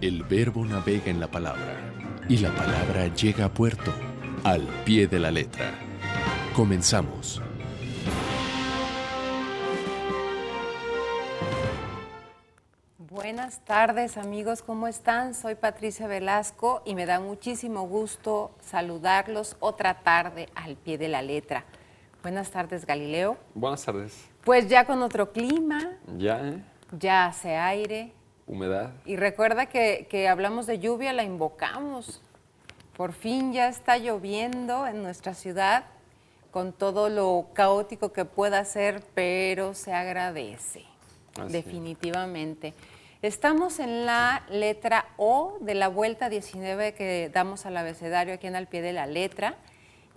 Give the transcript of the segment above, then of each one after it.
El verbo navega en la palabra y la palabra llega a puerto, al pie de la letra. Comenzamos. Buenas tardes amigos, ¿cómo están? Soy Patricia Velasco y me da muchísimo gusto saludarlos otra tarde al pie de la letra. Buenas tardes, Galileo. Buenas tardes. Pues ya con otro clima, Ya, ya hace aire. humedad. Y recuerda que hablamos de lluvia, la invocamos. Por fin ya está lloviendo en nuestra ciudad, con todo lo caótico que pueda ser, pero se agradece, definitivamente. Estamos en la letra O de la vuelta 19 que damos al abecedario aquí en Al Pie de la Letra.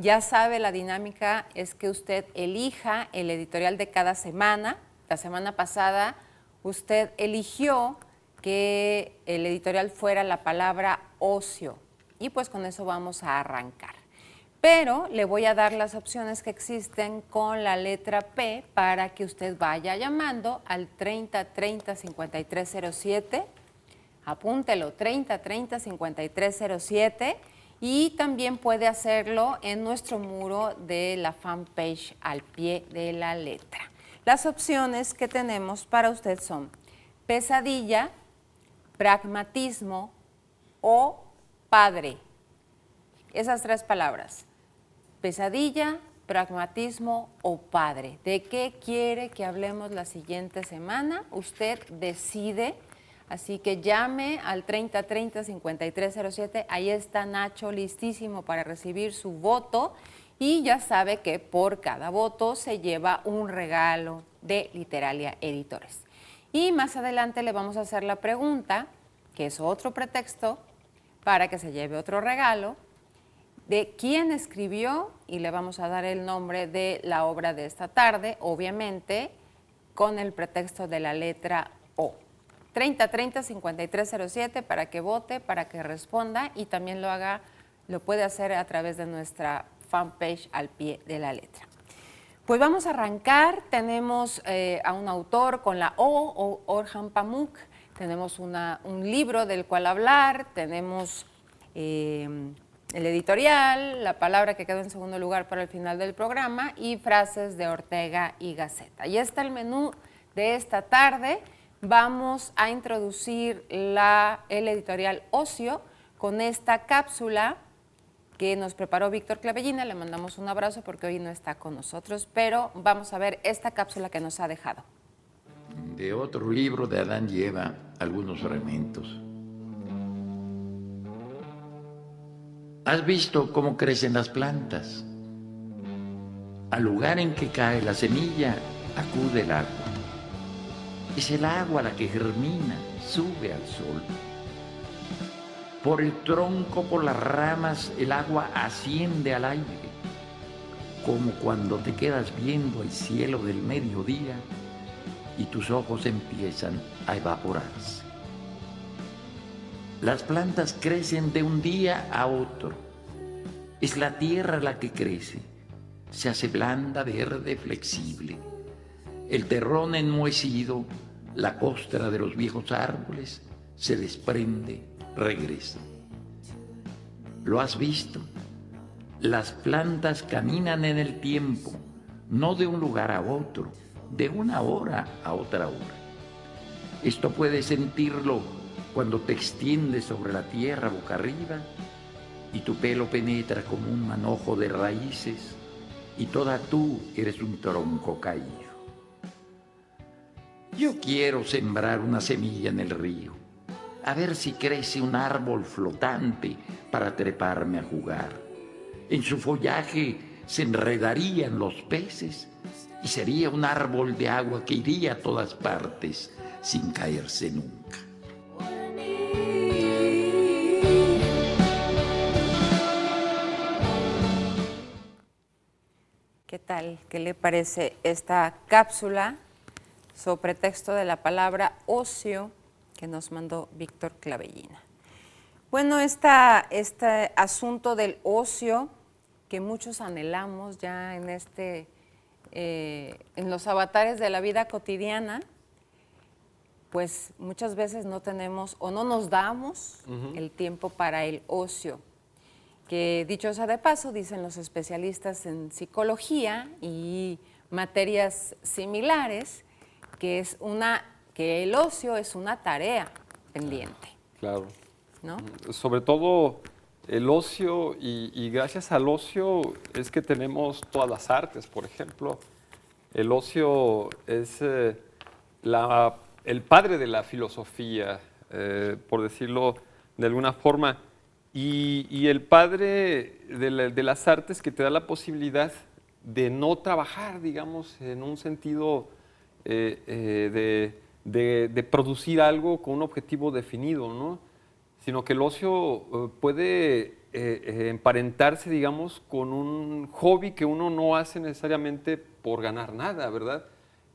Ya sabe, la dinámica es que usted elija el editorial de cada semana. La semana pasada usted eligió que el editorial fuera la palabra ocio y pues con eso vamos a arrancar. Pero le voy a dar las opciones que existen con la letra P para que usted vaya llamando al 3030-5307. Apúntelo, 3030-5307. Y también puede hacerlo en nuestro muro de la fanpage Al Pie de la Letra. Las opciones que tenemos para usted son pesadilla, pragmatismo o padre. Esas tres palabras. Pesadilla, pragmatismo o padre. ¿De qué quiere que hablemos la siguiente semana? Usted decide, así que llame al 3030-5307. Ahí está Nacho listísimo para recibir su voto y ya sabe que por cada voto se lleva un regalo de Literalia Editores. Y más adelante le vamos a hacer la pregunta, que es otro pretexto para que se lleve otro regalo, de quién escribió y le vamos a dar el nombre de la obra de esta tarde, obviamente con el pretexto de la letra O. 3030-5307 para que vote, para que responda y también lo puede hacer a través de nuestra fanpage Al Pie de la Letra. Pues vamos a arrancar. Tenemos a un autor con la O, Orhan Pamuk. Tenemos un libro del cual hablar. Tenemos el editorial, la palabra que quedó en segundo lugar para el final del programa y frases de Ortega y Gasset. Ahí está el menú de esta tarde. Vamos a introducir el editorial Ocio con esta cápsula que nos preparó Víctor Clavellina. Le mandamos un abrazo porque hoy no está con nosotros, pero vamos a ver esta cápsula que nos ha dejado. De otro libro de Adán y Eva, algunos fragmentos. ¿Has visto cómo crecen las plantas? Al lugar en que cae la semilla, acude el agua. Es el agua la que germina, sube al sol. Por el tronco, por las ramas, el agua asciende al aire, como cuando te quedas viendo el cielo del mediodía y tus ojos empiezan a evaporarse. Las plantas crecen de un día a otro. Es la tierra la que crece, se hace blanda, verde, flexible. El terrón enmohecido, la costra de los viejos árboles, se desprende, regresa. ¿Lo has visto? Las plantas caminan en el tiempo, no de un lugar a otro, de una hora a otra hora. Esto puedes sentirlo cuando te extiendes sobre la tierra boca arriba y tu pelo penetra como un manojo de raíces y toda tú eres un tronco caído. Yo quiero sembrar una semilla en el río, a ver si crece un árbol flotante para treparme a jugar. En su follaje se enredarían los peces y sería un árbol de agua que iría a todas partes sin caerse nunca. ¿Qué tal? ¿Qué le parece esta cápsula sobre texto de la palabra ocio que nos mandó Víctor Clavellina? Bueno, este asunto del ocio que muchos anhelamos ya en en los avatares de la vida cotidiana, pues muchas veces no tenemos o no nos damos el tiempo para el ocio, que dicho sea de paso, dicen los especialistas en psicología y materias similares, que el ocio es una tarea pendiente, Claro. ¿no? Sobre todo el ocio, y gracias al ocio es que tenemos todas las artes, por ejemplo. El ocio es el padre de la filosofía, por decirlo de alguna forma, y el padre de las artes que te da la posibilidad de no trabajar, digamos, en un sentido de producir algo con un objetivo definido, ¿no? Sino que el ocio puede emparentarse, digamos, con un hobby que uno no hace necesariamente por ganar nada, ¿verdad?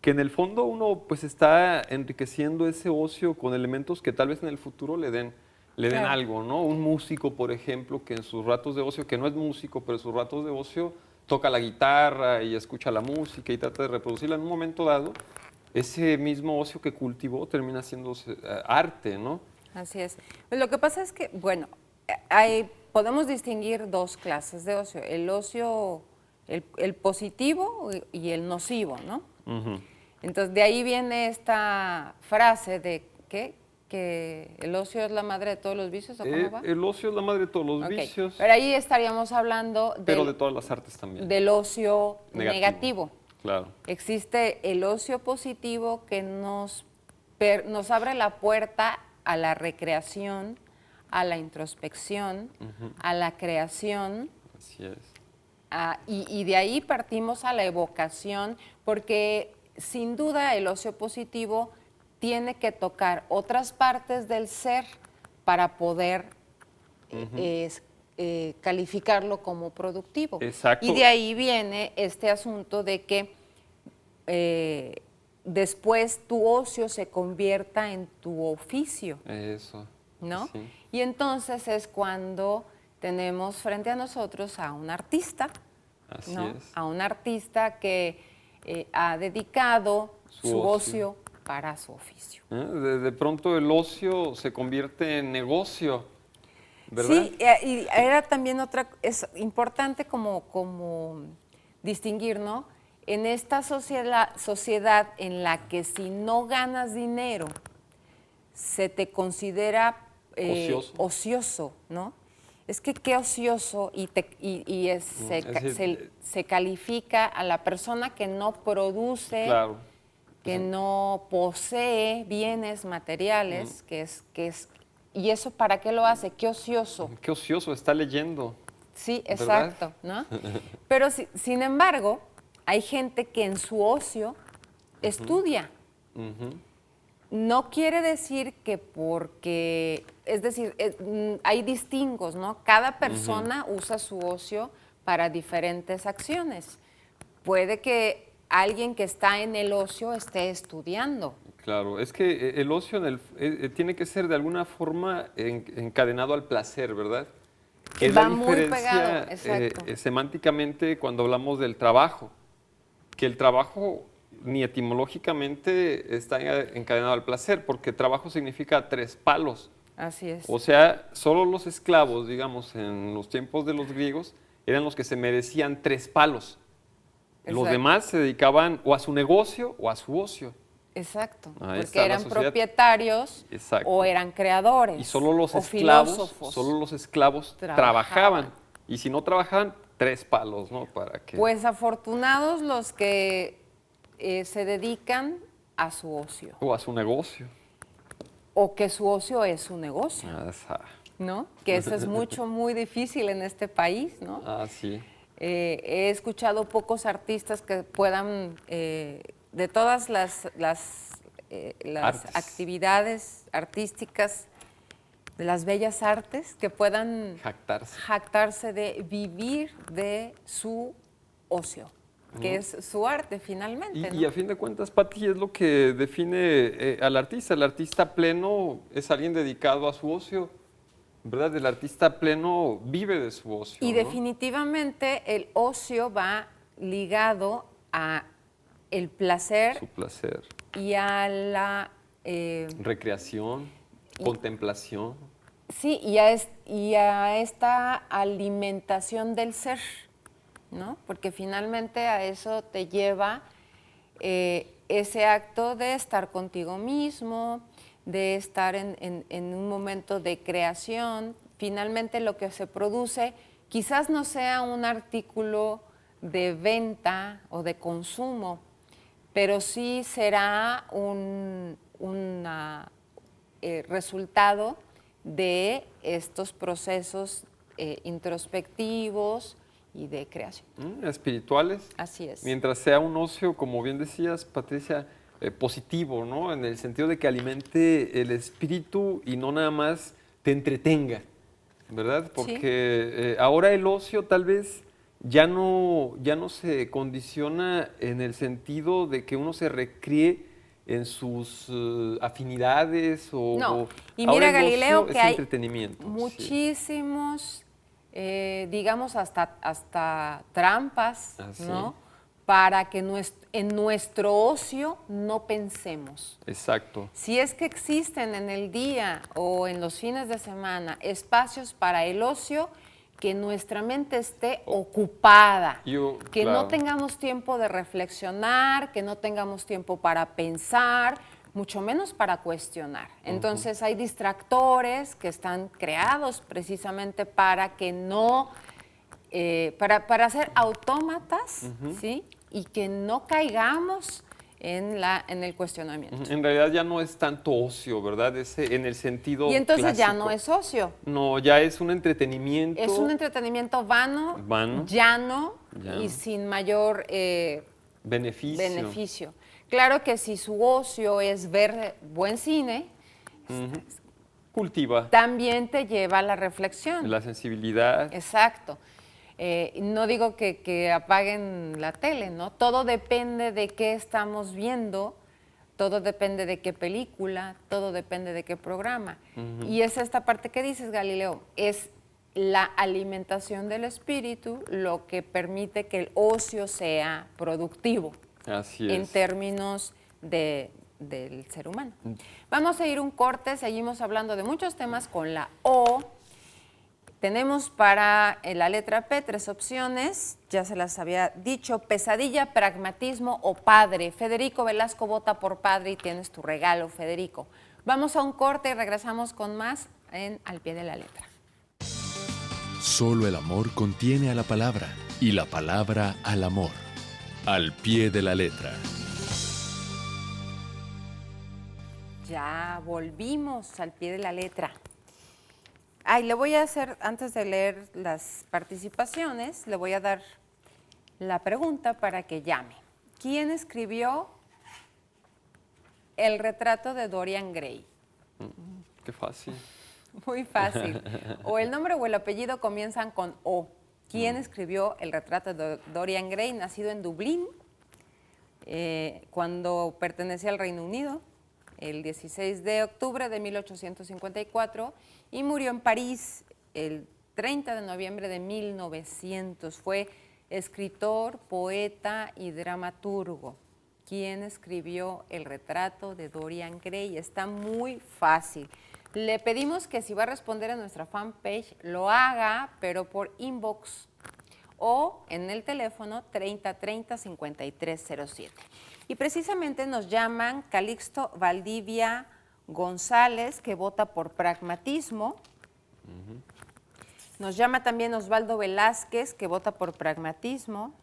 Que en el fondo uno pues está enriqueciendo ese ocio con elementos que tal vez en el futuro le den Claro. algo, ¿no? Un músico, por ejemplo, que en sus ratos de ocio, que no es músico, pero en sus ratos de ocio toca la guitarra y escucha la música y trata de reproducirla en un momento dado, ese mismo ocio que cultivó termina siendo arte, ¿no? Así es. Pues lo que pasa es que, bueno, podemos distinguir dos clases de ocio, el ocio, el positivo y el nocivo, ¿no? Ujú. Entonces, de ahí viene esta frase de ¿qué? Que el ocio es la madre de todos los vicios, ¿o cómo va? El ocio es la madre de todos los Ok, vicios, pero ahí estaríamos hablando pero de todas las artes también. del ocio negativo. Claro. Existe el ocio positivo que nos abre la puerta a la recreación, a la introspección, a la creación, Así es. y de ahí partimos a la evocación, porque sin duda el ocio positivo tiene que tocar otras partes del ser para poder calificarlo como productivo. Exacto. Y de ahí viene este asunto de que después tu ocio se convierta en tu oficio, Eso. ¿no? Sí. Y entonces es cuando tenemos frente a nosotros a un artista, Así ¿no? es. A un artista que ha dedicado Su su ocio. ocio para su oficio. De pronto el ocio se convierte en negocio, ¿verdad? Sí, y era también es importante como distinguir, ¿no? En esta sociedad en la que si no ganas dinero, se te considera ocioso, ¿no? Es que qué ocioso se califica a la persona que no produce, Claro. que no posee bienes materiales, y eso ¿para qué lo hace? Qué ocioso. Qué ocioso, está leyendo. Sí, ¿Verdad? exacto, ¿no? Pero sin embargo, hay gente que en su ocio estudia. Ujú. No quiere decir que hay distingos, ¿no? Cada persona usa su ocio para diferentes acciones. Puede que alguien que está en el ocio esté estudiando. Claro, es que el ocio tiene que ser de alguna forma encadenado al placer, ¿verdad? Que es Va la muy diferencia pegado, exacto. semánticamente cuando hablamos del trabajo, que el trabajo ni etimológicamente está encadenado al placer, porque trabajo significa tres palos. Así es. O sea, solo los esclavos, digamos, en los tiempos de los griegos, eran los que se merecían tres palos. Los Exacto. demás se dedicaban o a su negocio o a su ocio. Exacto, Ahí porque está la eran sociedad. propietarios Exacto. o eran creadores Y solo los o esclavos, filósofos. trabajaban. Y si no trabajaban, tres palos, ¿no? Para que Pues afortunados los que se dedican a su ocio, o a su negocio. o que su ocio es su negocio, Ajá. ¿no? Que eso es muy difícil en este país, ¿no? Ah, sí. He escuchado pocos artistas que puedan, de todas las Artes. actividades artísticas, de las bellas artes, que puedan jactarse de vivir de su ocio, que es su arte finalmente, ¿no? Y a fin de cuentas, Pati, es lo que define al artista. El artista pleno es alguien dedicado a su ocio, ¿verdad? El artista pleno vive de su ocio. Y ¿no? definitivamente el ocio va ligado a el placer Su placer. y a la Recreación, contemplación. Sí, y a esta alimentación del ser, ¿no? Porque finalmente a eso te lleva ese acto de estar contigo mismo, de estar en un momento de creación. Finalmente lo que se produce quizás no sea un artículo de venta o de consumo, pero sí será un resultado de estos procesos introspectivos y de creación. Espirituales. Así es. Mientras sea un ocio, como bien decías, Patricia, positivo, ¿no? En el sentido de que alimente el espíritu y no nada más te entretenga, ¿verdad? Porque ahora el ocio tal vez ya no se condiciona en el sentido de que uno se recríe en sus afinidades o... No, y ahora mira, el Galileo, ocio que es hay entretenimiento. muchísimos, digamos, hasta trampas, sí. ¿no? Para que en nuestro ocio no pensemos. Exacto. Si es que existen en el día o en los fines de semana espacios para el ocio, que nuestra mente esté ocupada, que claro. no tengamos tiempo de reflexionar, que no tengamos tiempo para pensar, mucho menos para cuestionar. Entonces hay distractores que están creados precisamente para que no, para ser autómatas, ¿sí? Y que no caigamos en el cuestionamiento. En realidad ya no es tanto ocio, ¿verdad? En el sentido Y entonces clásico. ya no es ocio. No, ya es un entretenimiento. Es un entretenimiento vano, llano y sin mayor beneficio. Claro que si su ocio es ver buen cine, cultiva. También te lleva a la reflexión. La sensibilidad. Exacto. No digo que apaguen la tele, ¿no? Todo depende de qué estamos viendo, todo depende de qué película, todo depende de qué programa. Y es esta parte que dices, Galileo, es la alimentación del espíritu lo que permite que el ocio sea productivo. Así es. En términos del ser humano. Vamos a ir un corte, seguimos hablando de muchos temas con la O. Tenemos para la letra P 3 opciones, ya se las había dicho: pesadilla, pragmatismo o padre. Federico Velasco vota por padre y tienes tu regalo, Federico. Vamos a un corte y regresamos con más en Al Pie de la Letra. Solo el amor contiene a la palabra y la palabra al amor. Al Pie de la Letra. Ya volvimos al Pie de la Letra. Ay, le voy a hacer, antes de leer las participaciones, le voy a dar la pregunta para que llame. ¿Quién escribió el retrato de Dorian Gray? Qué fácil. Muy fácil. O el nombre o el apellido comienzan con O. ¿Quién escribió el retrato de Dorian Gray, nacido en Dublín, cuando pertenecía al Reino Unido, el 16 de octubre de 1854, y murió en París el 30 de noviembre de 1900. Fue escritor, poeta y dramaturgo. ¿Quién escribió el retrato de Dorian Gray? Está muy fácil. Le pedimos que si va a responder en nuestra fanpage, lo haga, pero por inbox o en el teléfono 3030-5307. Y precisamente nos llaman Calixto Valdivia González, que vota por pragmatismo. Nos llama también Osvaldo Velázquez, que vota por pragmatismo.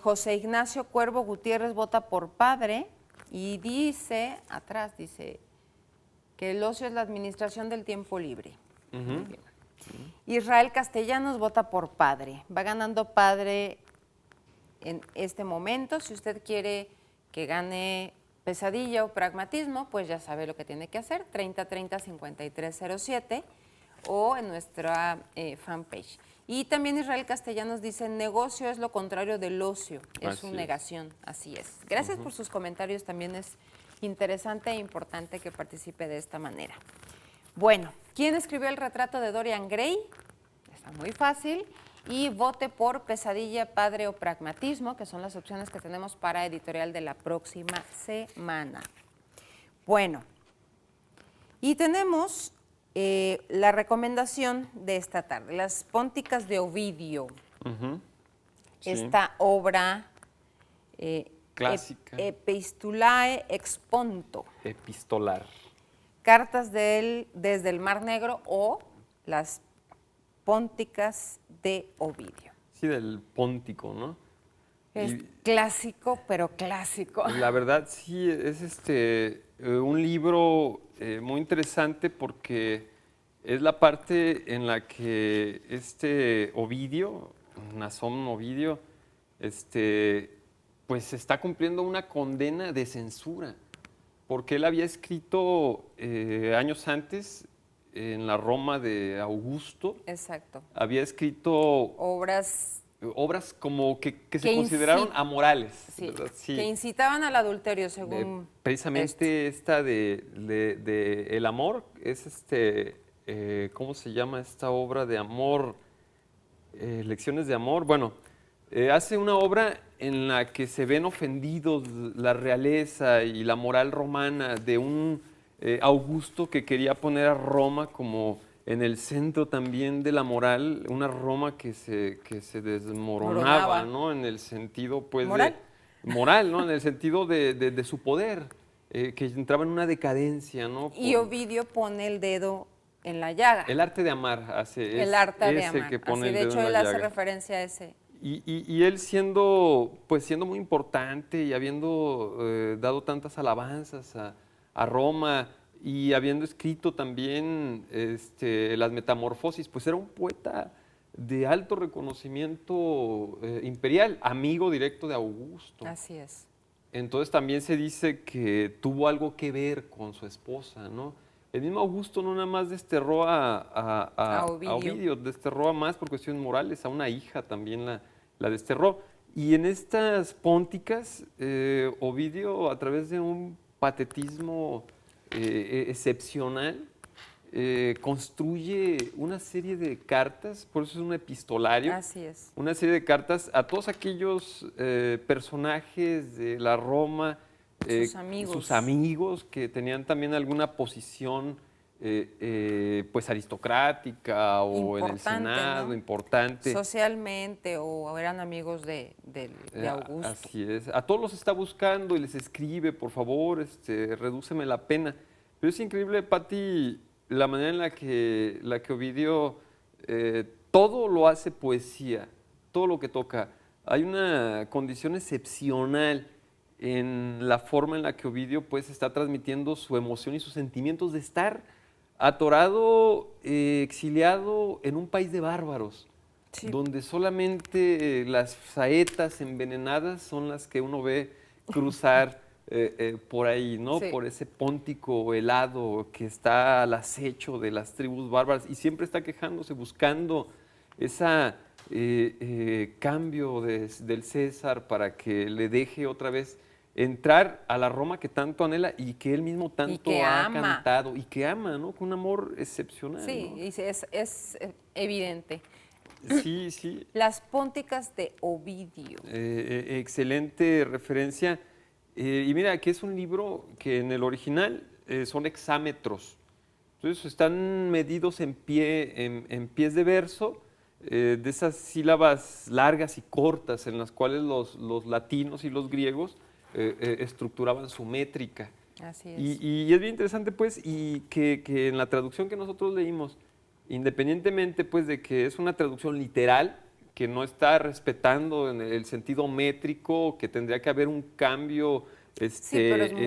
José Ignacio Cuervo Gutiérrez vota por padre. Y dice, atrás dice, que el ocio es la administración del tiempo libre. Muy bien. Israel Castellanos vota por padre. Va ganando padre en este momento. Si usted quiere que gane pesadilla o pragmatismo, pues ya sabe lo que tiene que hacer, 3030-5307 o en nuestra fanpage. Y también Israel Castellanos dice, negocio es lo contrario del ocio, es su negación, así es. Gracias por sus comentarios, también es interesante e importante que participe de esta manera. Bueno, ¿quién escribió el retrato de Dorian Gray? Está muy fácil. y vote por Pesadilla, Padre o Pragmatismo, que son las opciones que tenemos para editorial de la próxima semana. Bueno, y tenemos la recomendación de esta tarde, Las Pónticas de Ovidio. Sí. Esta obra Clásica. Epistulae Exponto, Epistolar. Cartas desde el Mar Negro o Las Pónticas de Ovidio. Sí, del Póntico, ¿no? Es Y clásico, pero clásico. la verdad sí, es un libro muy interesante porque es la parte en la que Ovidio, Nazón Ovidio, pues está cumpliendo una condena de censura, porque él había escrito años antes en la Roma de Augusto, Exacto. había escrito Obras como que se Que consideraron amorales, sí, ¿verdad? Sí. que incitaban al adulterio, según Precisamente esta de El amor, es ¿cómo se llama esta obra de amor? Lecciones de amor. Bueno, hace una obra en la que se ven ofendidos la realeza y la moral romana de un Augusto que quería poner a Roma como en el centro también de la moral, una Roma que se desmoronaba, Moronaba. ¿no? En el sentido, pues, ¿Moral? moral, ¿no? En el sentido de su poder, que entraba en una decadencia, ¿no? Y Ovidio pone el dedo en la llaga. El arte de amar hace El arte de ese amar. que pone Así, el de dedo hecho, en él la hace llaga. referencia a ese. Y él siendo muy importante y habiendo dado tantas alabanzas a Roma y habiendo escrito también las Metamorfosis, pues era un poeta de alto reconocimiento imperial, amigo directo de Augusto. Así es. Entonces también se dice que tuvo algo que ver con su esposa, ¿no? El mismo Augusto no nada más desterró a Ovidio, desterró a más por cuestiones morales, a una hija también la desterró. Y en estas pónticas, Ovidio, a través de un patetismo excepcional, construye una serie de cartas, por eso es un epistolario. Así es. Una serie de cartas a todos aquellos personajes de la Roma, sus amigos que tenían también alguna posición pues aristocrática o en el Senado, ¿no? Importante. Socialmente o eran amigos de Augusto. Así es. A todos los está buscando y les escribe, por favor, redúceme la pena. Pero es increíble, Pati, la manera en la que Ovidio todo lo hace poesía, todo lo que toca. Hay una condición excepcional en la forma en la que Ovidio pues está transmitiendo su emoción y sus sentimientos de estar atorado, exiliado en un país de bárbaros, Sí. donde solamente las saetas envenenadas son las que uno ve cruzar por ahí, ¿no? Sí. Por ese Póntico helado que está al acecho de las tribus bárbaras y siempre está quejándose, buscando esa cambio del César para que le deje otra vez entrar a la Roma que tanto anhela y que él mismo tanto ha cantado y que ama, ¿no? Con un amor excepcional. Sí, ¿no? y es evidente. Sí, sí. Las Pónticas de Ovidio. Excelente referencia. Y mira, que es un libro que en el original son hexámetros. Entonces están medidos en pies de verso, de esas sílabas largas y cortas en las cuales los latinos y los griegos estructuraban su métrica. Así es. Y es bien interesante, pues, y que en la traducción que nosotros leímos, independientemente, pues, de que es una traducción literal, que no está respetando en el sentido métrico, que tendría que haber un cambio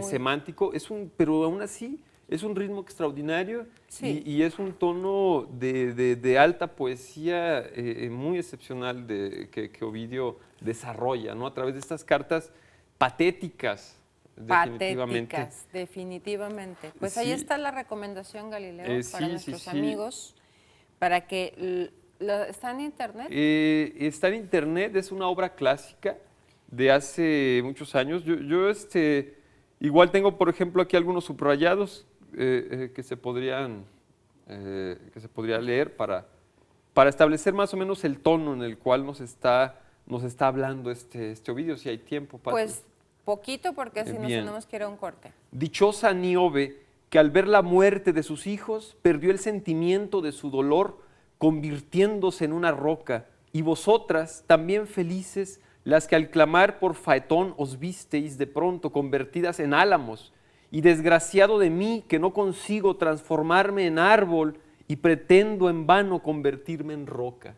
semántico, pero aún así es un ritmo extraordinario Sí. y es un tono de alta poesía muy excepcional que Ovidio desarrolla, ¿no? A través de estas cartas patéticas, definitivamente. Patéticas, definitivamente. Pues ahí Sí. está la recomendación, Galileo, para sí, nuestros sí. amigos, para que... ¿Está en internet? Está en internet, es una obra clásica de hace muchos años. Yo igual tengo, por ejemplo, aquí algunos subrayados que se podría leer para para establecer más o menos el tono en el cual nos está hablando este Ovidio, si hay tiempo, Pati. Pues poquito, porque si no Bien. tenemos que ir a un corte. Dichosa Níobe, que al ver la muerte de sus hijos, perdió el sentimiento de su dolor, convirtiéndose en una roca, y vosotras, también felices, las que al clamar por Faetón os visteis de pronto convertidas en álamos, y desgraciado de mí que no consigo transformarme en árbol y pretendo en vano convertirme en roca.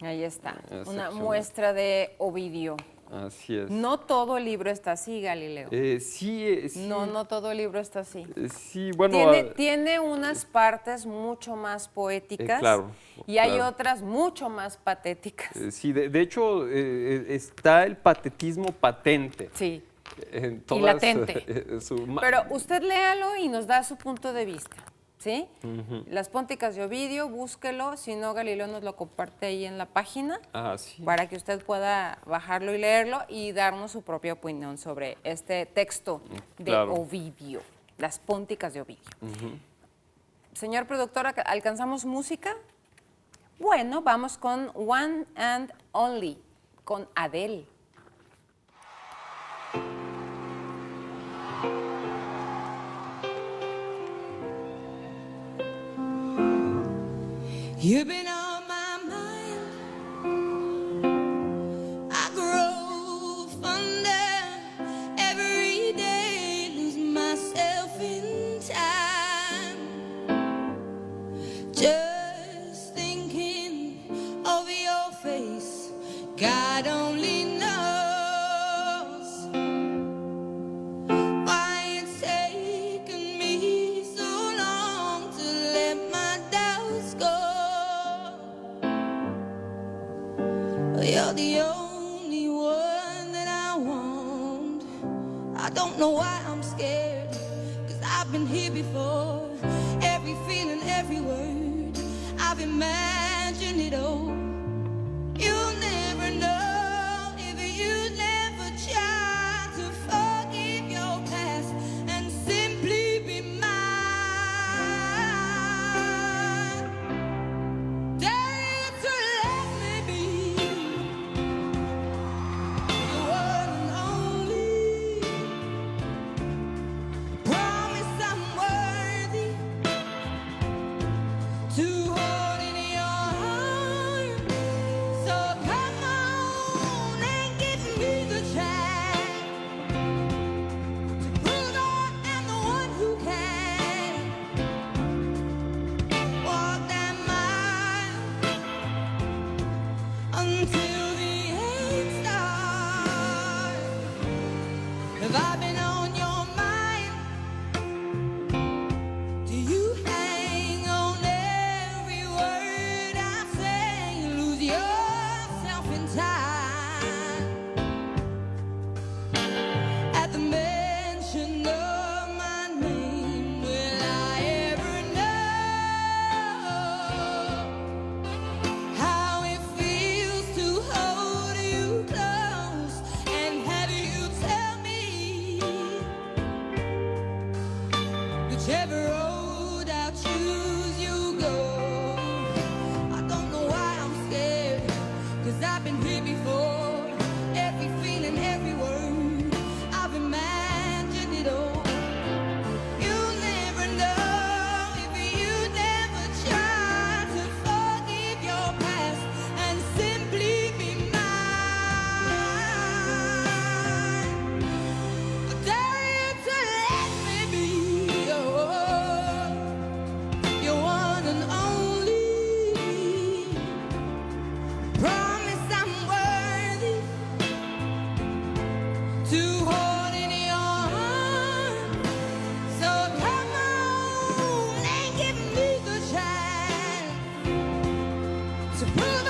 Ahí está, una Excepcional. muestra de Ovidio. Así es. No todo el libro está así, Galileo. Sí. No todo el libro está así. Sí, bueno. Tiene unas partes mucho más poéticas claro, y hay claro. otras mucho más patéticas. Sí, de hecho, está el patetismo patente. Sí, En y latente. su pero usted léalo y nos da su punto de vista, ¿sí? Las Pónticas de Ovidio, búsquelo, si no Galileo nos lo comparte ahí en la página Sí. para que usted pueda bajarlo y leerlo y darnos su propia opinión sobre este texto de Claro. Ovidio, Las Pónticas de Ovidio. Señor productor, ¿alcanzamos música? Bueno, vamos con One and Only, con Adele. You've been on my mind. I grow fonder every day, lose myself in time. Just thinking of your face, God only knows why it's taken me so long to let my doubts go. You're the only one that I want. I don't know why I'm scared, 'cause I've been here before. Every feeling, every word, I've imagined it all. You'll never know if you never try to forgive your past and simply be mine. Dare to let me be the one and only. Promise I'm worthy to hold in your arms. So come on and give me the chance to prove I am the one who can walk that mile until the end starts. Have I been on your mind? Do you hang on every word I say? Lose yourself in time at the mention of my name. Will I ever know how it feels to hold you close and have you tell me whichever road I choose you go? I don't know why I'm scared, 'cause I've been here before. Every feeling, every word, I've imagined it all. You'll never know if you never try to forgive your past and simply be mine. Dare you to let me be your one and only. Promise I'm worthy to hold in your arms. So come on and give me the chance to prove I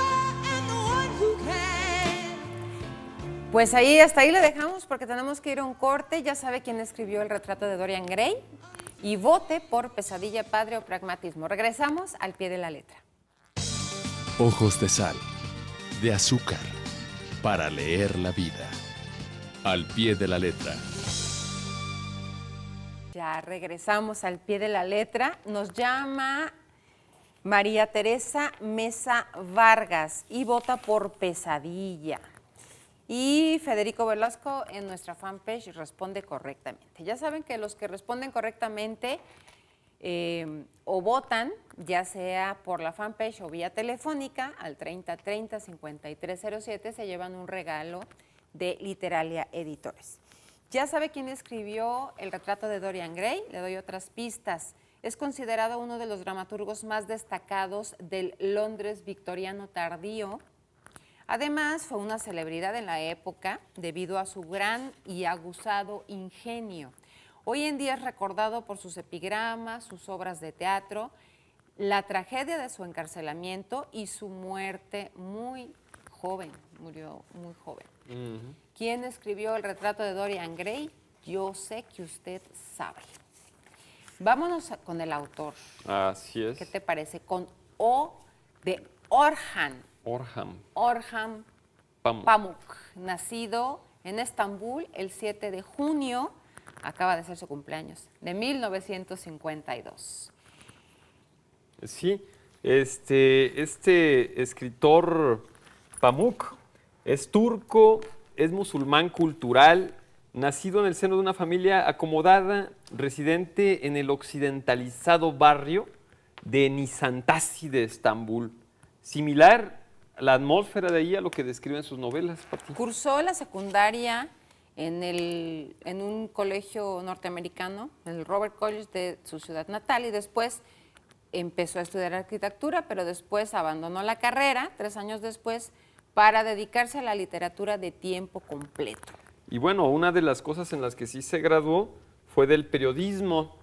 am the one who can. Pues ahí, hasta ahí le dejamos porque tenemos que ir a un corte. Ya sabe quién escribió el retrato de Dorian Gray. Y vote por Pesadilla, Padre o Pragmatismo. Regresamos al pie de la letra. Ojos de sal, de azúcar, para leer la vida. Al pie de la letra. Ya regresamos al pie de la letra. Nos llama María Teresa Mesa Vargas y vota por Pesadilla. Y Federico Velasco en nuestra fanpage responde correctamente. Ya saben que los que responden correctamente o votan, ya sea por la fanpage o vía telefónica, al 3030-5307, se llevan un regalo de Literalia Editores. Ya sabe quién escribió el retrato de Dorian Gray, le doy otras pistas. Es considerado uno de los dramaturgos más destacados del Londres victoriano tardío. Además, fue una celebridad en la época debido a su gran y aguzado ingenio. Hoy en día es recordado por sus epigramas, sus obras de teatro, la tragedia de su encarcelamiento y su muerte muy joven, murió muy joven. ¿Quién escribió el retrato de Dorian Gray? Yo sé que usted sabe. Vámonos con el autor. Así es. ¿Qué te parece? Con O de Orhan. Orhan Pamuk, nacido en Estambul el 7 de junio, acaba de ser su cumpleaños, de 1952. Sí, este escritor Pamuk es turco, es musulmán cultural, nacido en el seno de una familia acomodada, residente en el occidentalizado barrio de Nizantasi de Estambul. Similar la atmósfera de ahí a lo que describen sus novelas, Pati. Cursó la secundaria en un colegio norteamericano, en el Robert College de su ciudad natal, y después empezó a estudiar arquitectura, pero después abandonó la carrera, 3 años después, para dedicarse a la literatura de tiempo completo. Y bueno, una de las cosas en las que sí se graduó fue del periodismo,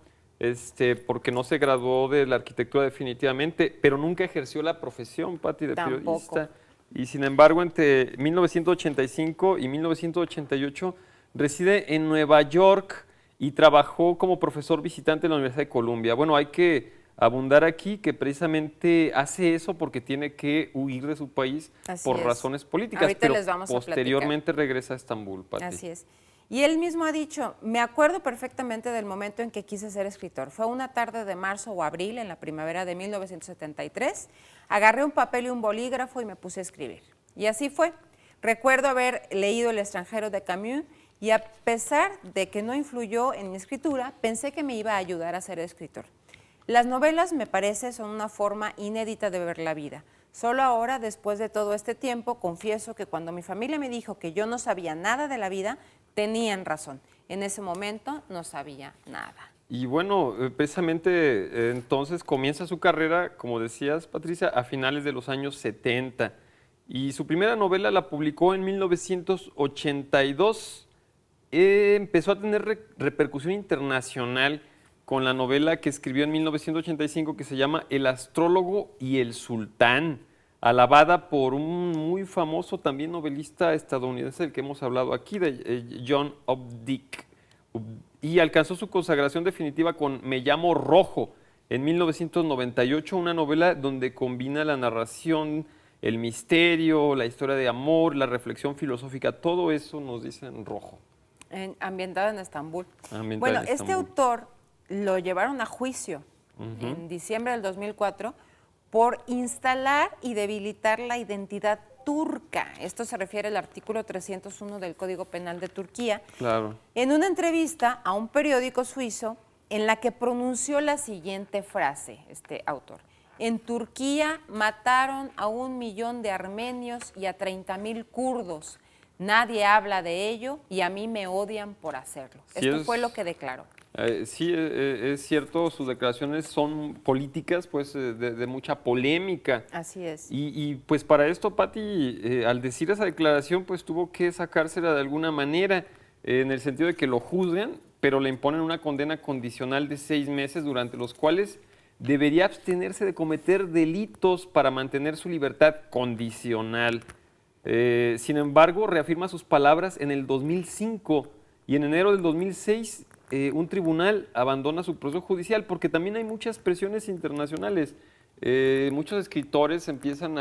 porque no se graduó de la arquitectura definitivamente, pero nunca ejerció la profesión, Pati, de periodista. Y sin embargo, entre 1985 y 1988 reside en Nueva York y trabajó como profesor visitante en la Universidad de Columbia. Bueno, hay que abundar aquí que precisamente hace eso porque tiene que huir de su país por razones políticas. Ahorita pero les vamos a posteriormente regresa a Estambul, Pati. Así es. Y él mismo ha dicho, me acuerdo perfectamente del momento en que quise ser escritor. Fue una tarde de marzo o abril, en la primavera de 1973. Agarré un papel y un bolígrafo y me puse a escribir. Y así fue. Recuerdo haber leído El extranjero de Camus y a pesar de que no influyó en mi escritura, pensé que me iba a ayudar a ser escritor. Las novelas, me parece, son una forma inédita de ver la vida. Solo ahora, después de todo este tiempo, confieso que cuando mi familia me dijo que yo no sabía nada de la vida, tenían razón. En ese momento no sabía nada. Y bueno, precisamente entonces comienza su carrera, como decías, Patricia, a finales de los años 70. Y su primera novela la publicó en 1982. Empezó a tener repercusión internacional con la novela que escribió en 1985 que se llama El astrólogo y el sultán, alabada por un muy famoso también novelista estadounidense del que hemos hablado aquí, de John Updike. Y alcanzó su consagración definitiva con Me llamo Rojo, en 1998, una novela donde combina la narración, el misterio, la historia de amor, la reflexión filosófica, todo eso nos dice en Rojo. Ambientada en Estambul. Ambientada en Estambul. Este autor lo llevaron a juicio en diciembre del 2004 por instalar y debilitar la identidad turca. Esto se refiere al artículo 301 del Código Penal de Turquía. Claro. En una entrevista a un periódico suizo en la que pronunció la siguiente frase, este autor. En Turquía mataron a 1 millón de armenios y a 30,000 kurdos. Nadie habla de ello y a mí me odian por hacerlo. Sí, Esto fue lo que declaró. Sí, es cierto, sus declaraciones son políticas, pues de mucha polémica. Así es. Y pues para esto, Pati, al decir esa declaración, pues tuvo que sacársela de alguna manera, en el sentido de que lo juzgan, pero le imponen una condena condicional de 6 meses, durante los cuales debería abstenerse de cometer delitos para mantener su libertad condicional. Sin embargo, reafirma sus palabras en el 2005 y en enero del 2006 un tribunal abandona su proceso judicial porque también hay muchas presiones internacionales. Muchos escritores empiezan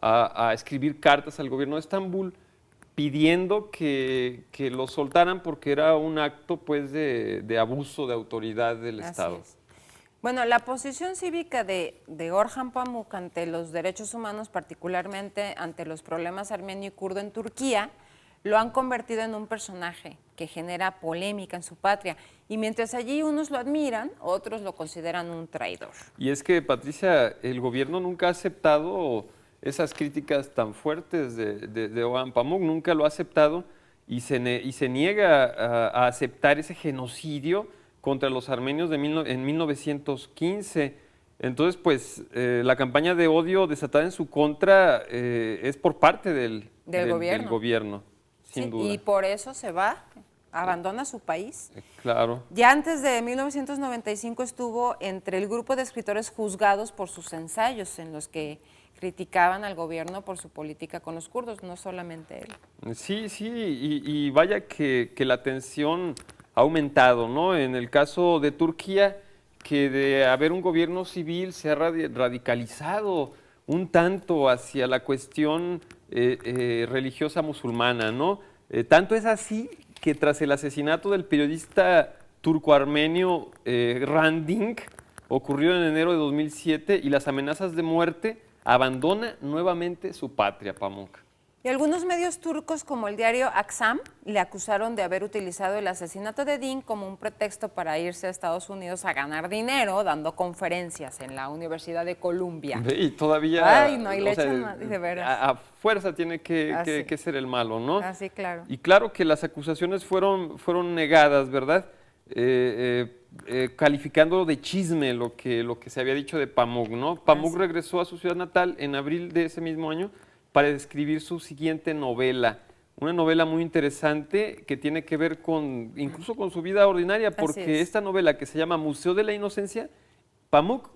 a escribir cartas al gobierno de Estambul pidiendo que lo soltaran porque era un acto pues, de abuso de autoridad del Estado. Así es. Bueno, la posición cívica de Orhan Pamuk ante los derechos humanos, particularmente ante los problemas armenio y kurdo en Turquía, lo han convertido en un personaje que genera polémica en su patria. Y mientras allí unos lo admiran, otros lo consideran un traidor. Y es que, Patricia, el gobierno nunca ha aceptado esas críticas tan fuertes de Orhan Pamuk, nunca lo ha aceptado y se niega a aceptar ese genocidio contra los armenios en 1915. Entonces, pues, la campaña de odio desatada en su contra es por parte del gobierno, sin Sí, duda. y por eso se va, abandona su país. Claro. Ya antes de 1995 estuvo entre el grupo de escritores juzgados por sus ensayos en los que criticaban al gobierno por su política con los kurdos, no solamente él. Sí, sí, y vaya que la tensión ha aumentado, ¿no? En el caso de Turquía, que de haber un gobierno civil se ha radicalizado un tanto hacia la cuestión religiosa musulmana, ¿no? Tanto es así que tras el asesinato del periodista turco-armenio Hrant Dink, ocurrido en enero de 2007, y las amenazas de muerte, abandona nuevamente su patria, Pamuk. Y algunos medios turcos, como el diario Aksam, le acusaron de haber utilizado el asesinato de Dink como un pretexto para irse a Estados Unidos a ganar dinero dando conferencias en la Universidad de Columbia. Y todavía, Ay, no, y le echan más, de veras. A fuerza tiene que ser el malo, ¿no? Así, claro. Y claro que las acusaciones fueron negadas, ¿verdad? Calificándolo de chisme lo que se había dicho de Pamuk, ¿no? Pamuk regresó a su ciudad natal en abril de ese mismo año para escribir su siguiente novela, una novela muy interesante que tiene que ver incluso con su vida ordinaria, porque esta novela que se llama Museo de la Inocencia, Pamuk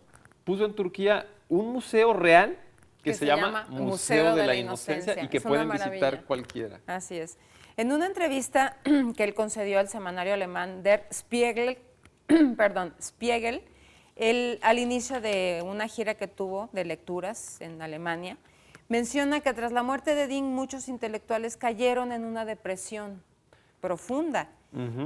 puso en Turquía un museo real que se llama Museo de la Inocencia y que pueden visitar cualquiera. Así es. En una entrevista que él concedió al semanario alemán Der Spiegel, Spiegel, él, al inicio de una gira que tuvo de lecturas en Alemania, menciona que tras la muerte de Dink muchos intelectuales cayeron en una depresión profunda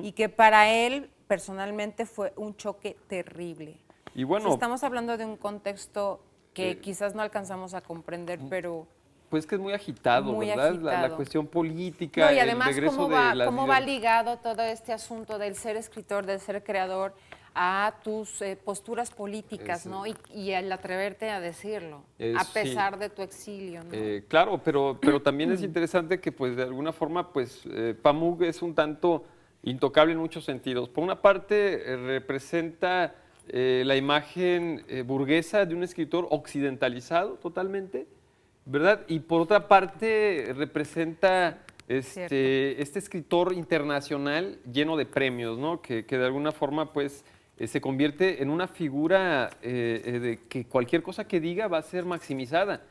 y que para él personalmente fue un choque terrible. Y bueno, estamos hablando de un contexto que quizás no alcanzamos a comprender, pero... Pues que es muy agitado, muy ¿verdad? agitado. La cuestión política, No, y además, el regreso ¿cómo va ligado todo este asunto del ser escritor, del ser creador, a tus posturas políticas, ¿no? Y el atreverte a decirlo, a pesar de tu exilio, ¿no? Claro, pero también es interesante que, pues, de alguna forma, pues, Pamuk es un tanto intocable en muchos sentidos. Por una parte, representa la imagen burguesa de un escritor occidentalizado totalmente, ¿verdad? Y por otra parte, representa este escritor internacional lleno de premios, ¿no? Que de alguna forma, pues, se convierte en una figura de que cualquier cosa que diga va a ser maximizada,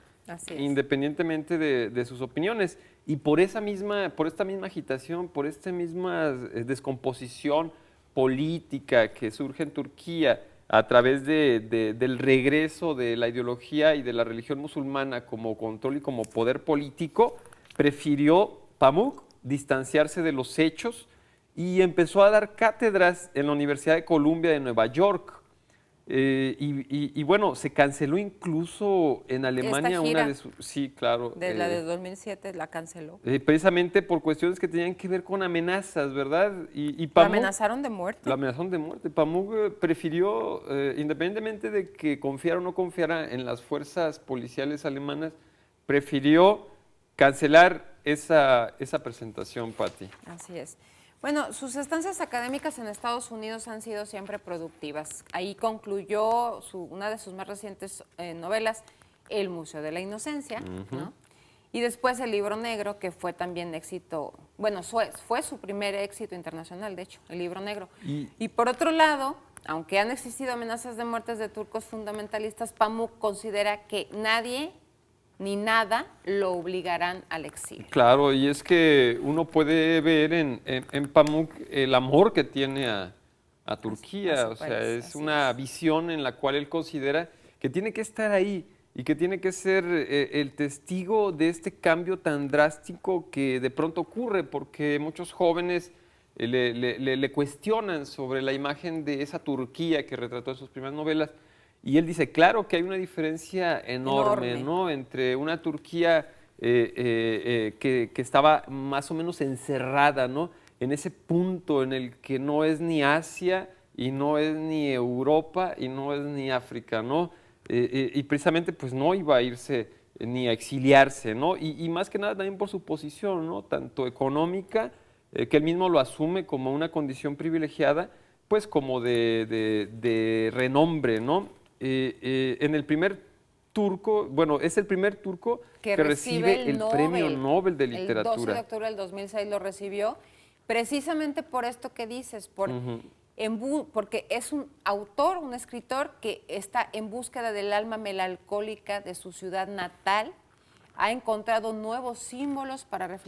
independientemente de sus opiniones. Y por esta misma agitación, por esta misma descomposición política que surge en Turquía a través del regreso de la ideología y de la religión musulmana como control y como poder político, prefirió Pamuk distanciarse de los hechos y empezó a dar cátedras en la Universidad de Columbia de Nueva York. Y bueno, se canceló incluso en Alemania una de sus... Sí, claro. La de 2007 la canceló. Precisamente por cuestiones que tenían que ver con amenazas, ¿verdad? Y Pamuk, ¿la amenazaron de muerte? La amenazaron de muerte. Pamuk prefirió, independientemente de que confiara o no confiara en las fuerzas policiales alemanas, prefirió cancelar esa presentación, Pati. Así es. Bueno, sus estancias académicas en Estados Unidos han sido siempre productivas. Ahí concluyó una de sus más recientes novelas, El Museo de la Inocencia, ¿no? Y después El Libro Negro, que fue también éxito, bueno, fue su primer éxito internacional, de hecho, El Libro Negro. Y por otro lado, aunque han existido amenazas de muertes de turcos fundamentalistas, Pamuk considera que nadie ni nada lo obligarán al exilio. Claro, y es que uno puede ver en Pamuk el amor que tiene a Turquía, o sea, es una visión en la cual él considera que tiene que estar ahí y que tiene que ser el testigo de este cambio tan drástico que de pronto ocurre, porque muchos jóvenes le cuestionan sobre la imagen de esa Turquía que retrató en sus primeras novelas. Y él dice, claro que hay una diferencia enorme, ¿no? Entre una Turquía que estaba más o menos encerrada, ¿no? En ese punto en el que no es ni Asia y no es ni Europa y no es ni África, ¿no? Y precisamente pues no iba a irse ni a exiliarse, ¿no? Y más que nada también por su posición, ¿no? Tanto económica, que él mismo lo asume como una condición privilegiada, pues como de renombre, ¿no? En el primer turco, bueno, es el primer turco que recibe el Premio Nobel de Literatura. El 12 de octubre del 2006 lo recibió, precisamente por esto que dices, porque es un autor, un escritor que está en búsqueda del alma melancólica de su ciudad natal, ha encontrado nuevos símbolos para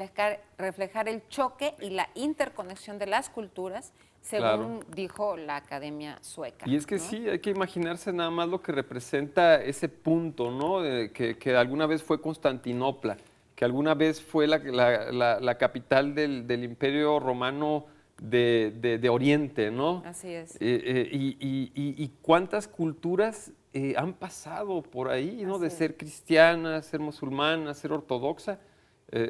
reflejar el choque y la interconexión de las culturas, según dijo la Academia Sueca. Y es que ¿no? sí, hay que imaginarse nada más lo que representa ese punto, ¿no? Que alguna vez fue Constantinopla, que alguna vez fue la capital del Imperio Romano de Oriente, ¿no? Así es. Y cuántas culturas han pasado por ahí, ¿no? Así De es. ser cristiana, ser musulmana, ser ortodoxa,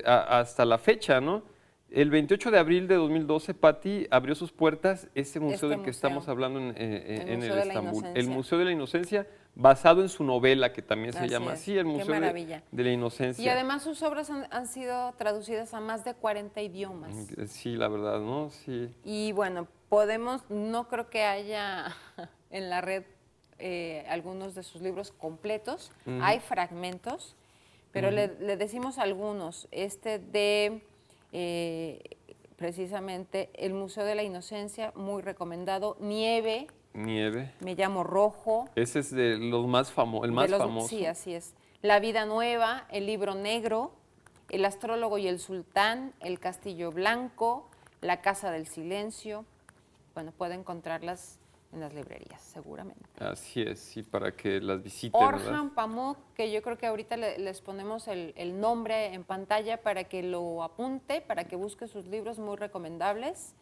hasta la fecha, ¿no? El 28 de abril de 2012, Patti, abrió sus puertas ese museo del que estamos hablando en el Estambul. El Museo de la Inocencia, basado en su novela, que también se llama así, el Museo de la Inocencia. Y además sus obras han sido traducidas a más de 40 idiomas. Sí, la verdad, ¿no? Sí. Y bueno, no creo que haya en la red algunos de sus libros completos, hay fragmentos, pero le decimos algunos. Precisamente el Museo de la Inocencia, muy recomendado. Nieve. Me llamo Rojo. Ese es de los más el más famoso. Sí, así es. La vida nueva, El libro negro, El astrólogo y el sultán, El castillo blanco, La casa del silencio. Bueno, puede encontrarlas en las librerías, seguramente. Así es, sí, para que las visiten. Orhan Pamuk, que yo creo que ahorita les ponemos el nombre en pantalla para que lo apunte, para que busque sus libros muy recomendables.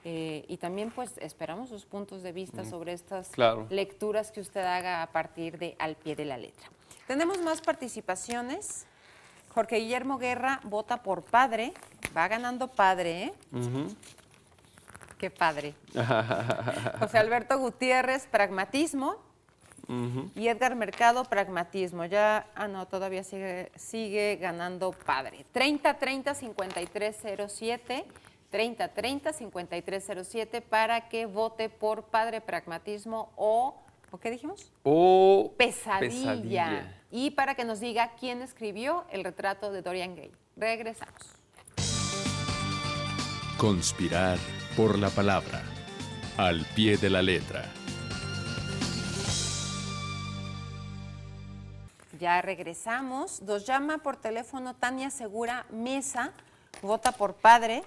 Y también pues esperamos sus puntos de vista sobre estas lecturas que usted haga a partir de Al pie de la letra. Tenemos más participaciones. Jorge Guillermo Guerra vota por Padre, va ganando Padre, ¿eh? Qué padre. José Alberto Gutiérrez, Pragmatismo. Y Edgar Mercado, Pragmatismo. Todavía sigue ganando Padre. 3030-5307, 3030-5307 para que vote por Padre, Pragmatismo o ¿qué dijimos? O Pesadilla. Y para que nos diga quién escribió el retrato de Dorian Gray. Regresamos. Conspirar por la palabra, al pie de la letra. Ya regresamos. Nos llama por teléfono Tania Segura Mesa, vota por Padre.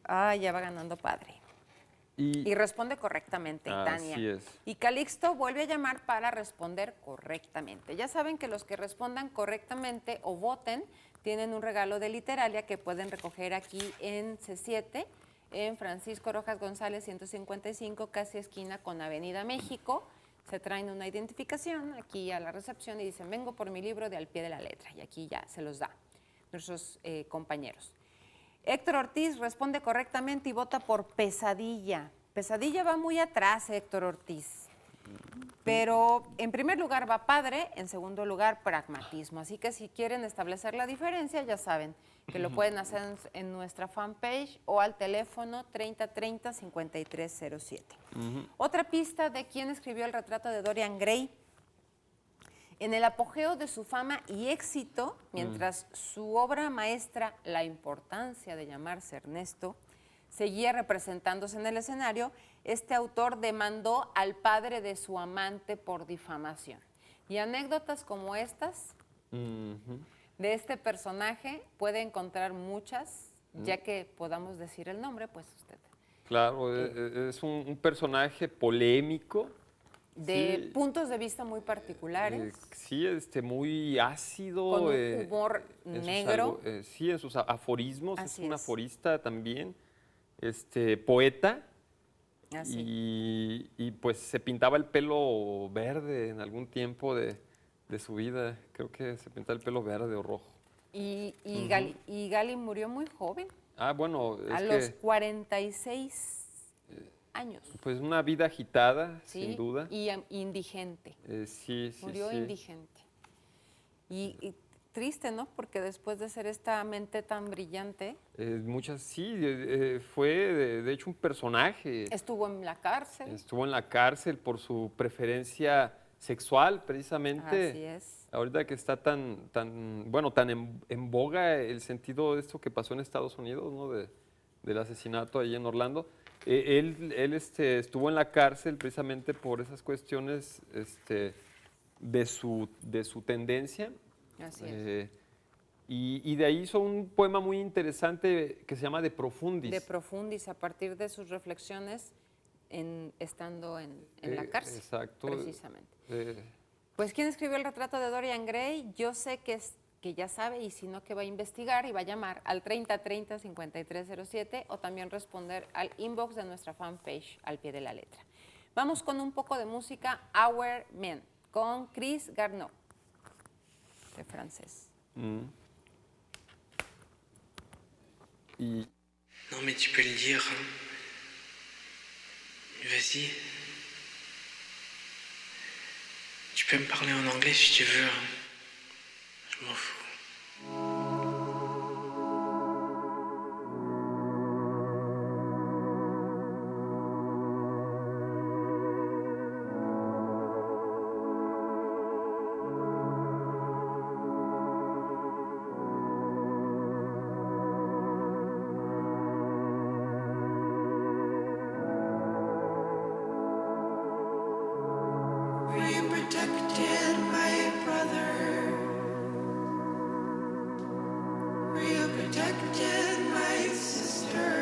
Ya va ganando Padre. Y responde correctamente, Tania. Así es. Y Calixto vuelve a llamar para responder correctamente. Ya saben que los que respondan correctamente o voten tienen un regalo de Literalia que pueden recoger aquí en C7, en Francisco Rojas González 155, casi esquina con Avenida México. Se traen una identificación aquí a la recepción y dicen, vengo por mi libro de Al pie de la letra. Y aquí ya se los da nuestros compañeros. Héctor Ortiz responde correctamente y vota por Pesadilla. Pesadilla va muy atrás, Héctor Ortiz. Pero en primer lugar va Padre, en segundo lugar Pragmatismo. Así que si quieren establecer la diferencia, ya saben que lo pueden hacer en nuestra fanpage o al teléfono 3030-5307. Otra pista de quién escribió el retrato de Dorian Gray. En el apogeo de su fama y éxito, mientras su obra maestra, La importancia de llamarse Ernesto, seguía representándose en el escenario, este autor demandó al padre de su amante por difamación. Y anécdotas como estas de este personaje puede encontrar muchas, ya que podamos decir el nombre, pues usted. Claro, es un personaje polémico de Sí. puntos de vista muy particulares, Sí, muy ácido. con un humor en sus negro. sí, en sus aforismos. Así es un es. aforista también. Poeta. Así. Y pues se pintaba el pelo verde en algún tiempo de su vida. Creo que se pintaba el pelo verde o rojo. Y Gali murió muy joven, Ah, bueno, a es los que 46 años. pues una vida agitada, ¿Sí? sin duda. Y indigente. Sí, sí, Murió sí. indigente. Y triste, ¿no? Porque después de ser esta mente tan brillante, Muchas, sí, fue de hecho un personaje. estuvo en la cárcel. Estuvo en la cárcel por su preferencia sexual, precisamente. Así es. Ahorita que está tan en boga el sentido de esto que pasó en Estados Unidos, ¿no? Del asesinato ahí en Orlando. Él estuvo en la cárcel precisamente por esas cuestiones de su tendencia. Así es. Y de ahí hizo un poema muy interesante que se llama De Profundis. De Profundis, a partir de sus reflexiones estando en la cárcel. Exacto. Precisamente. Eh, Pues, ¿quién escribió el retrato de Dorian Gray? Yo sé que ya sabe, y si no, que va a investigar y va a llamar al 3030-5307 o también responder al inbox de nuestra fanpage Al Pie de la Letra. Vamos con un poco de música Our Men, con Chris Garneau, de francés. y Non mais tu peux le dire. Vas-y. Tu peux me parler en anglais si tu veux. Je m'en fous. Were you protected by a brother? Were you protected by a sister?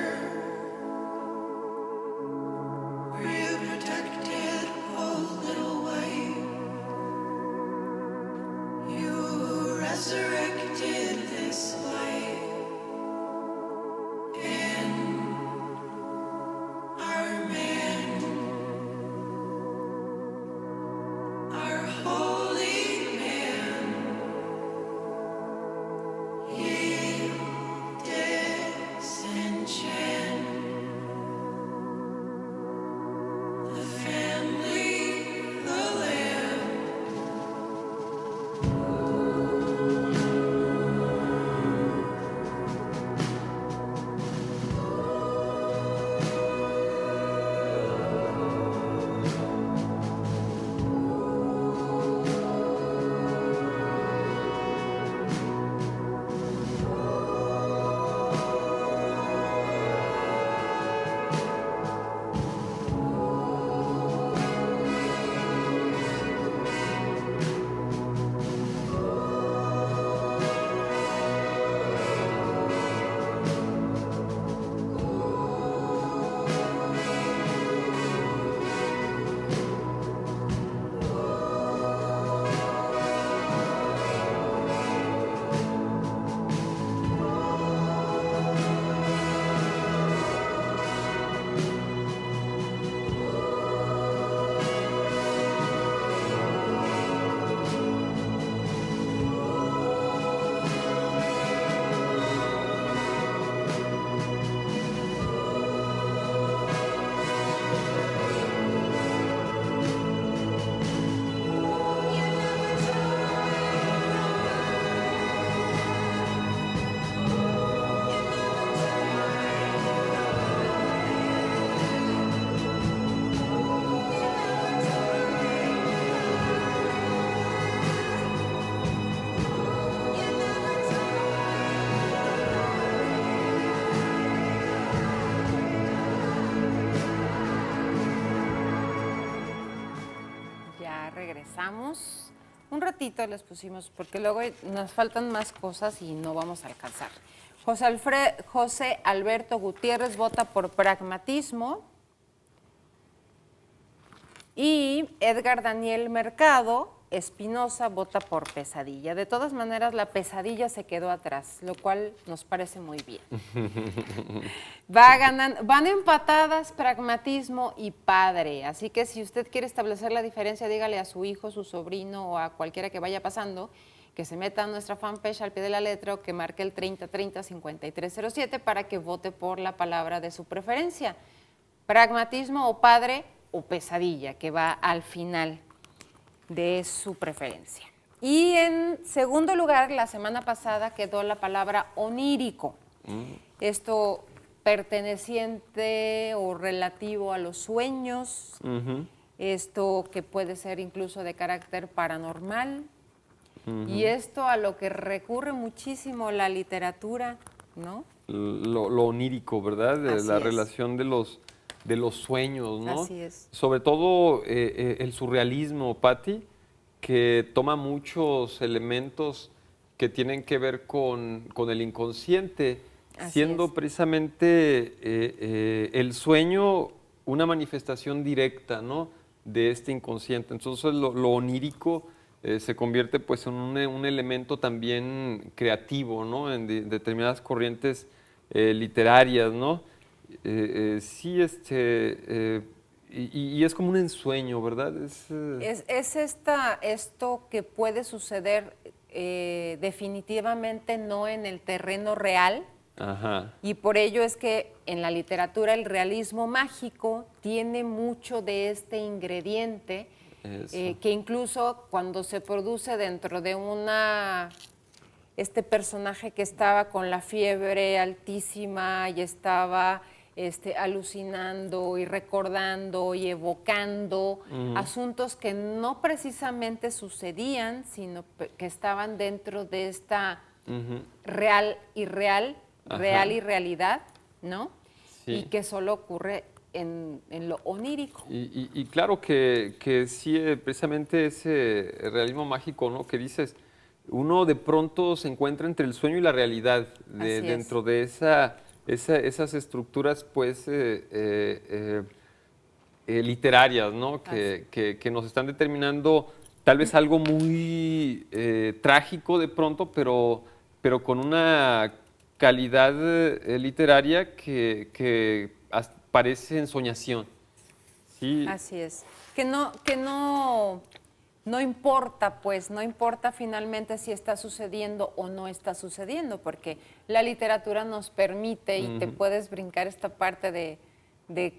Were you protected, oh little wife? You resurrected this life. And our man, our holy man, he disenchant the family, the land. Ya regresamos. Un ratito les pusimos, porque luego nos faltan más cosas y no vamos a alcanzar. José Alberto Gutiérrez vota por pragmatismo. Y Edgar Daniel Mercado Espinosa vota por Pesadilla. De todas maneras, la Pesadilla se quedó atrás, lo cual nos parece muy bien. Van empatadas Pragmatismo y Padre. Así que si usted quiere establecer la diferencia, dígale a su hijo, su sobrino o a cualquiera que vaya pasando que se meta a nuestra fanpage Al Pie de la Letra o que marque el 3030-5307 para que vote por la palabra de su preferencia. Pragmatismo o Padre o Pesadilla, que va al final de su preferencia. Y en segundo lugar, la semana pasada quedó la palabra onírico. Esto perteneciente o relativo a los sueños, esto que puede ser incluso de carácter paranormal, y esto a lo que recurre muchísimo la literatura, ¿no? Lo onírico, ¿verdad? Así La es. relación de los sueños, ¿no? Así es. Sobre todo el surrealismo, Patti, que toma muchos elementos que tienen que ver con el inconsciente, Así siendo es. precisamente el sueño una manifestación directa, ¿no?, de este inconsciente. Entonces lo onírico se convierte pues en un elemento también creativo, ¿no?, en determinadas corrientes literarias, ¿no? Sí, y es como un ensueño, ¿verdad? Es esto que puede suceder definitivamente no en el terreno real, Ajá. y por ello es que en la literatura el realismo mágico tiene mucho de este ingrediente, que incluso cuando se produce dentro de este personaje que estaba con la fiebre altísima y estaba alucinando y recordando y evocando asuntos que no precisamente sucedían, sino que estaban dentro de esta real y realidad, ¿no? Sí. Y que solo ocurre en lo onírico. Y claro que sí, precisamente ese realismo mágico, ¿no?, que dices, uno de pronto se encuentra entre el sueño y la realidad, Así es. dentro de esas estructuras, pues, literarias, ¿no?, que nos están determinando tal vez algo muy trágico de pronto, pero con una calidad literaria que parece ensoñación. Sí. Así es. Que no importa, pues, no importa finalmente si está sucediendo o no está sucediendo, porque la literatura nos permite, y te puedes brincar esta parte de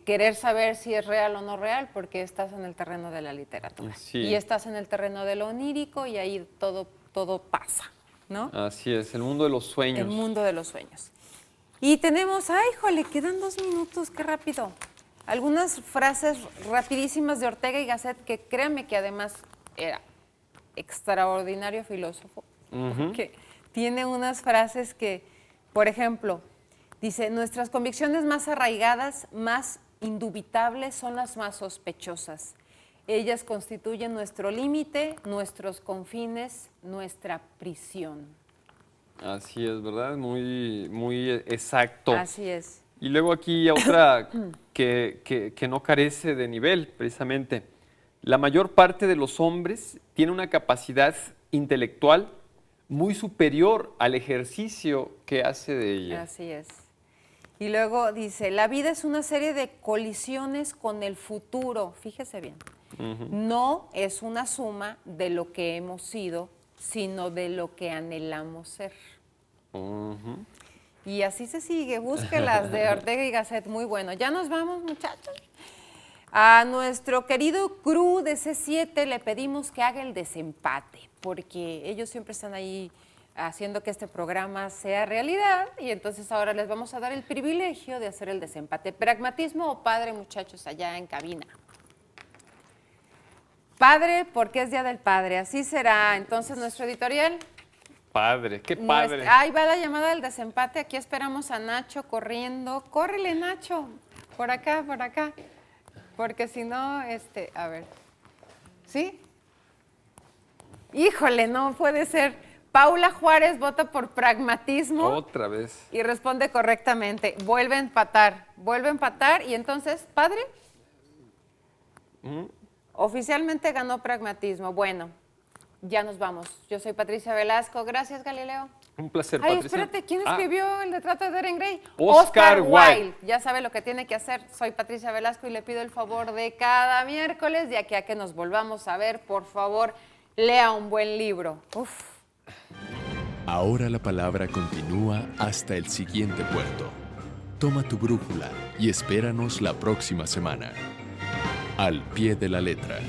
querer saber si es real o no real, porque estás en el terreno de la literatura. Sí. Y estás en el terreno de lo onírico y ahí todo pasa, ¿no? Así es, el mundo de los sueños. El mundo de los sueños. Y tenemos, ¡ay, jole! Quedan 2 minutos, qué rápido. Algunas frases rapidísimas de Ortega y Gasset, que créanme que además era extraordinario filósofo, porque tiene unas frases que, por ejemplo, dice, nuestras convicciones más arraigadas, más indubitables, son las más sospechosas. Ellas constituyen nuestro límite, nuestros confines, nuestra prisión. Así es, ¿verdad? Muy, muy exacto. Así es. Y luego aquí otra que no carece de nivel, precisamente. La mayor parte de los hombres tiene una capacidad intelectual muy superior al ejercicio que hace de ella. Así es. Y luego dice, la vida es una serie de colisiones con el futuro. Fíjese bien. No es una suma de lo que hemos sido, sino de lo que anhelamos ser. Y así se sigue, búsquelas de Ortega y Gasset, muy bueno. Ya nos vamos, muchachos. A nuestro querido crew de C7 le pedimos que haga el desempate, porque ellos siempre están ahí haciendo que este programa sea realidad, y entonces ahora les vamos a dar el privilegio de hacer el desempate. ¿Pragmatismo o Padre, muchachos, allá en cabina? Padre, porque es Día del Padre, así será. Entonces, nuestro editorial. Padre, qué padre. Ahí va la llamada del desempate. Aquí esperamos a Nacho corriendo. Córrele, Nacho. Por acá, por acá. Porque si no, a ver. ¿Sí? Híjole, no puede ser. Paula Juárez vota por pragmatismo. Otra vez. Y responde correctamente. Vuelve a empatar. Vuelve a empatar. Y entonces, ¿padre? Oficialmente ganó pragmatismo. Bueno, ya nos vamos. Yo soy Patricia Velasco. Gracias, Galileo. Un placer, Ay, Patricia. espérate, ¿quién escribió el retrato de Dorian Gray? Oscar Wilde. Ya sabe lo que tiene que hacer. Soy Patricia Velasco y le pido el favor de cada miércoles, de aquí a que nos volvamos a ver, por favor, lea un buen libro. Uf. Ahora la palabra continúa hasta el siguiente puerto. Toma tu brújula y espéranos la próxima semana. Al pie de la letra.